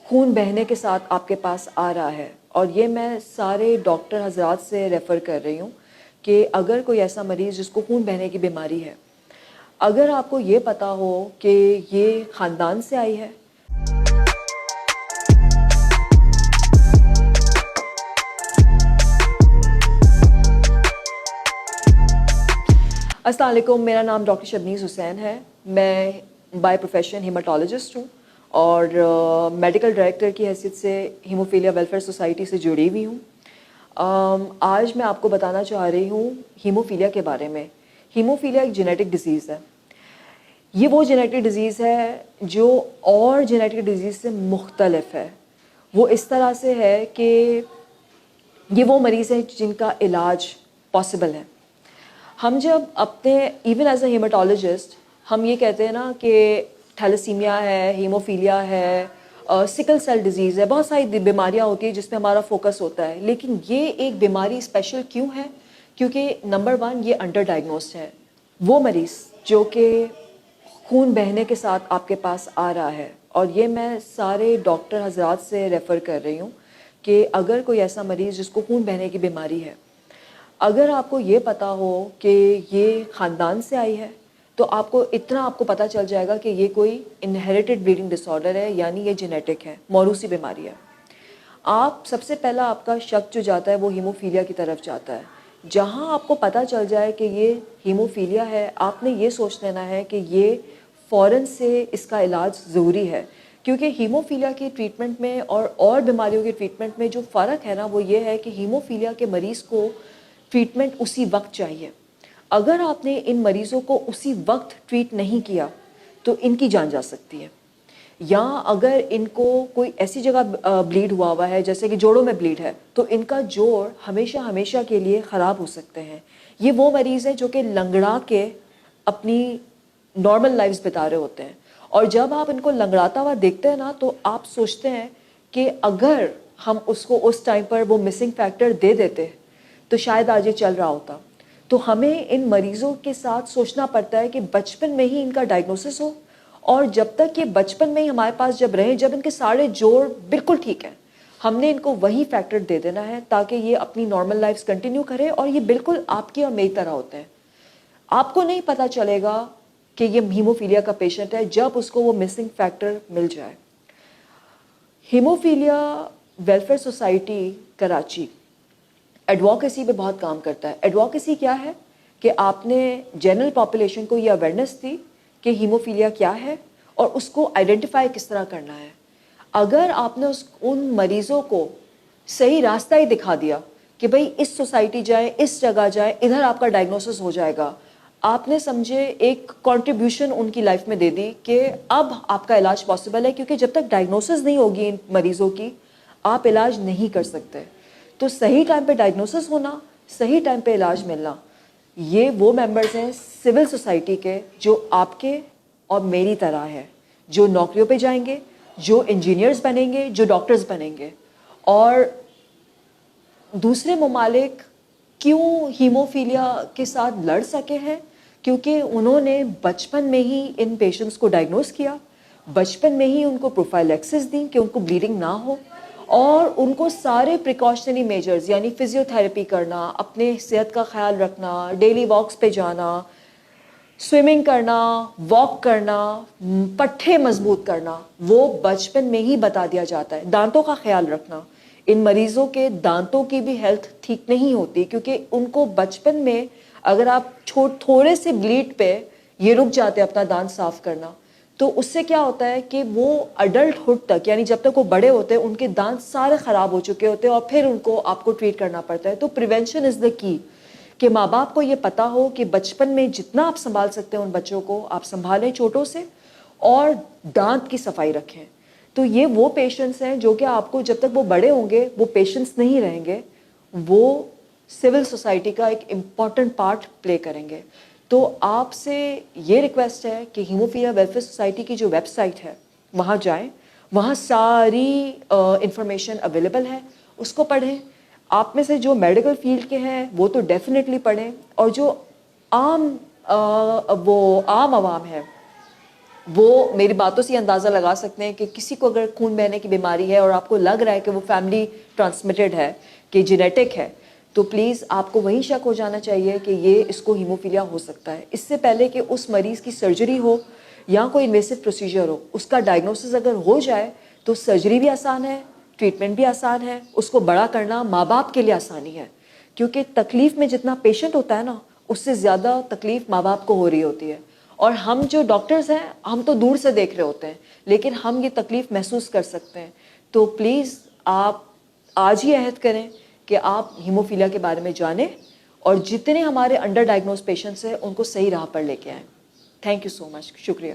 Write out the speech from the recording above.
خون بہنے کے ساتھ آپ کے پاس آ رہا ہے، اور یہ میں سارے ڈاکٹر حضرات سے ریفر کر رہی ہوں کہ اگر کوئی ایسا مریض جس کو خون بہنے کی بیماری ہے، اگر آپ کو یہ پتہ ہو کہ یہ خاندان سے آئی ہے، السلام علیکم، میرا نام ڈاکٹر شبنیز حسین ہے. میں بائی پروفیشن ہیماٹولوجسٹ ہوں اور میڈیکل ڈائریکٹر کی حیثیت سے ہیموفیلیا ویلفیئر سوسائٹی سے جڑی ہوئی ہوں. آج میں آپ کو بتانا چاہ رہی ہوں ہیموفیلیا کے بارے میں. ہیموفیلیا ایک جینیٹک ڈیزیز ہے. یہ وہ جینیٹک ڈیزیز ہے جو اور جینیٹک ڈیزیز سے مختلف ہے. وہ اس طرح سے ہے کہ یہ وہ مریض ہیں جن کا علاج پاسبل ہے. ہم جب اپنے ایون ایز اے ہیماٹولوجسٹ ہم یہ کہتے ہیں نا کہ تھیلیسیمیا ہے، ہیموفیلیا ہے، سکل سیل ڈیزیز ہے، بہت ساری بیماریاں ہوتی ہیں جس پہ ہمارا فوکس ہوتا ہے. لیکن یہ ایک بیماری اسپیشل کیوں ہے؟ کیونکہ نمبر 1 یہ انڈر ڈائگنوسڈ ہے. وہ مریض جو کہ خون بہنے کے ساتھ آپ کے پاس آ رہا ہے، اور یہ میں سارے ڈاکٹر حضرات سے ریفر کر رہی ہوں کہ اگر کوئی ایسا مریض جس کو خون بہنے کی بیماری ہے، اگر آپ کو یہ پتہ ہو کہ یہ خاندان سے آئی ہے، تو آپ کو پتہ چل جائے گا کہ یہ کوئی انہیریٹڈ بلیڈنگ ڈس آرڈر ہے، یعنی یہ جینیٹک ہے، موروثی بیماری ہے. آپ سب سے پہلا آپ کا شک جو جاتا ہے وہ ہیموفیلیا کی طرف جاتا ہے. جہاں آپ کو پتہ چل جائے کہ یہ ہیموفیلیا ہے، آپ نے یہ سوچ لینا ہے کہ یہ فوراً سے اس کا علاج ضروری ہے. کیونکہ ہیموفیلیا کی ٹریٹمنٹ میں اور بیماریوں کے ٹریٹمنٹ میں جو فرق ہے نا، وہ یہ ہے کہ ہیموفیلیا کے مریض کو ٹریٹمنٹ اسی وقت چاہیے. اگر آپ نے ان مریضوں کو اسی وقت ٹریٹ نہیں کیا تو ان کی جان جا سکتی ہے. یا اگر ان کو کوئی ایسی جگہ بلیڈ ہوا ہے جیسے کہ جوڑوں میں بلیڈ ہے، تو ان کا جوڑ ہمیشہ کے لیے خراب ہو سکتے ہیں. یہ وہ مریض ہیں جو کہ لنگڑا کے اپنی نارمل لائفز بتا رہے ہوتے ہیں، اور جب آپ ان کو لنگڑاتا ہوا دیکھتے ہیں نا، تو آپ سوچتے ہیں کہ اگر ہم اس کو اس ٹائم پر وہ مسنگ فیکٹر دے دیتے تو شاید آج یہ چل رہا ہوتا. تو ہمیں ان مریضوں کے ساتھ سوچنا پڑتا ہے کہ بچپن میں ہی ان کا ڈائگنوسس ہو، اور جب تک یہ بچپن میں ہی ہمارے پاس جب رہیں، جب ان کے سارے جوڑ بالکل ٹھیک ہیں، ہم نے ان کو وہی فیکٹر دے دینا ہے تاکہ یہ اپنی نارمل لائفز کنٹینیو کرے. اور یہ بالکل آپ کی اور میری طرح ہوتے ہیں. آپ کو نہیں پتہ چلے گا کہ یہ ہیموفیلیا کا پیشنٹ ہے جب اس کو وہ مسنگ فیکٹر مل جائے. Haemophilia welfare society Karachi advocacy پہ بہت کام کرتا ہے. ایڈووکیسی کیا ہے کہ آپ نے جنرل پاپولیشن کو یہ اویئرنیس دی کہ ہیموفیلیا کیا ہے اور اس کو آئیڈینٹیفائی کس طرح کرنا ہے. اگر آپ نے ان مریضوں کو صحیح راستہ ہی دکھا دیا کہ بھئی اس سوسائٹی جائیں، اس جگہ جائیں، ادھر آپ کا ڈائگنوسس ہو جائے گا، آپ نے سمجھے ایک کنٹریبیوشن ان کی لائف میں دے دی کہ اب آپ کا علاج پاسبل ہے. کیونکہ جب تک ڈائگنوسس نہیں ہوگی ان مریضوں کی، آپ علاج نہیں کر سکتے. تو صحیح ٹائم پہ ڈائگنوسس ہونا، صحیح ٹائم پہ علاج ملنا، یہ وہ ممبرز ہیں سول سوسائٹی کے جو آپ کے اور میری طرح ہے، جو نوکریوں پہ جائیں گے، جو انجینئرز بنیں گے، جو ڈاکٹرز بنیں گے. اور دوسرے ممالک کیوں ہیموفیلیا کے ساتھ لڑ سکے ہیں؟ کیونکہ انہوں نے بچپن میں ہی ان پیشنٹس کو ڈائگنوز کیا، بچپن میں ہی ان کو پروفائلیکسس دیں کہ ان کو بلیڈنگ نہ ہو، اور ان کو سارے پریکاشنری میجرز یعنی فزیو تھراپی کرنا، اپنے صحت کا خیال رکھنا، ڈیلی واکس پہ جانا، سوئمنگ کرنا، واک کرنا، پٹھے مضبوط کرنا، وہ بچپن میں ہی بتا دیا جاتا ہے. دانتوں کا خیال رکھنا، ان مریضوں کے دانتوں کی بھی ہیلتھ ٹھیک نہیں ہوتی کیونکہ ان کو بچپن میں اگر آپ تھوڑے سے بلیڈ پہ یہ رک جاتے اپنا دانت صاف کرنا، تو اس سے کیا ہوتا ہے کہ وہ اڈلٹ ہوڈ تک، یعنی جب تک وہ بڑے ہوتے ہیں، ان کے دانت سارے خراب ہو چکے ہوتے ہیں اور پھر ان کو آپ کو ٹریٹ کرنا پڑتا ہے. تو پریونشن از دا کی، کہ ماں باپ کو یہ پتا ہو کہ بچپن میں جتنا آپ سنبھال سکتے ہیں ان بچوں کو آپ سنبھالیں چوٹوں سے، اور دانت کی صفائی رکھیں. تو یہ وہ پیشنٹس ہیں جو کہ آپ کو جب تک وہ بڑے ہوں گے وہ پیشنٹس نہیں رہیں گے، وہ سول سوسائٹی کا ایک امپورٹنٹ پارٹ پلے کریں گے. تو آپ سے یہ ریکویسٹ ہے کہ ہیموفیلیا ویلفیئر سوسائٹی کی جو ویب سائٹ ہے وہاں جائیں، وہاں ساری انفارمیشن اویلیبل ہے، اس کو پڑھیں. آپ میں سے جو میڈیکل فیلڈ کے ہیں وہ تو ڈیفینیٹلی پڑھیں، اور جو عام عوام ہے وہ میری باتوں سے اندازہ لگا سکتے ہیں کہ کسی کو اگر خون بہنے کی بیماری ہے اور آپ کو لگ رہا ہے کہ وہ فیملی ٹرانسمیٹڈ ہے، کہ جینیٹک ہے، تو پلیز آپ کو وہیں شک ہو جانا چاہیے کہ یہ اس کو ہیموفیلیا ہو سکتا ہے. اس سے پہلے کہ اس مریض کی سرجری ہو یا کوئی انویسو پروسیجر ہو، اس کا ڈائگنوسس اگر ہو جائے تو سرجری بھی آسان ہے، ٹریٹمنٹ بھی آسان ہے، اس کو بڑا کرنا ماں باپ کے لیے آسانی ہے. کیونکہ تکلیف میں جتنا پیشنٹ ہوتا ہے نا، اس سے زیادہ تکلیف ماں باپ کو ہو رہی ہوتی ہے. اور ہم جو ڈاکٹرز ہیں ہم تو دور سے دیکھ رہے ہوتے ہیں، لیکن ہم یہ تکلیف محسوس کر سکتے ہیں. تو پلیز آپ آج ہی عہد کریں کہ آپ ہیموفیلیا کے بارے میں جانیں اور جتنے ہمارے انڈر ڈائگنوز پیشنٹس ہیں ان کو صحیح راہ پر لے کے آئیں. تھینک یو سو مچ. شکریہ.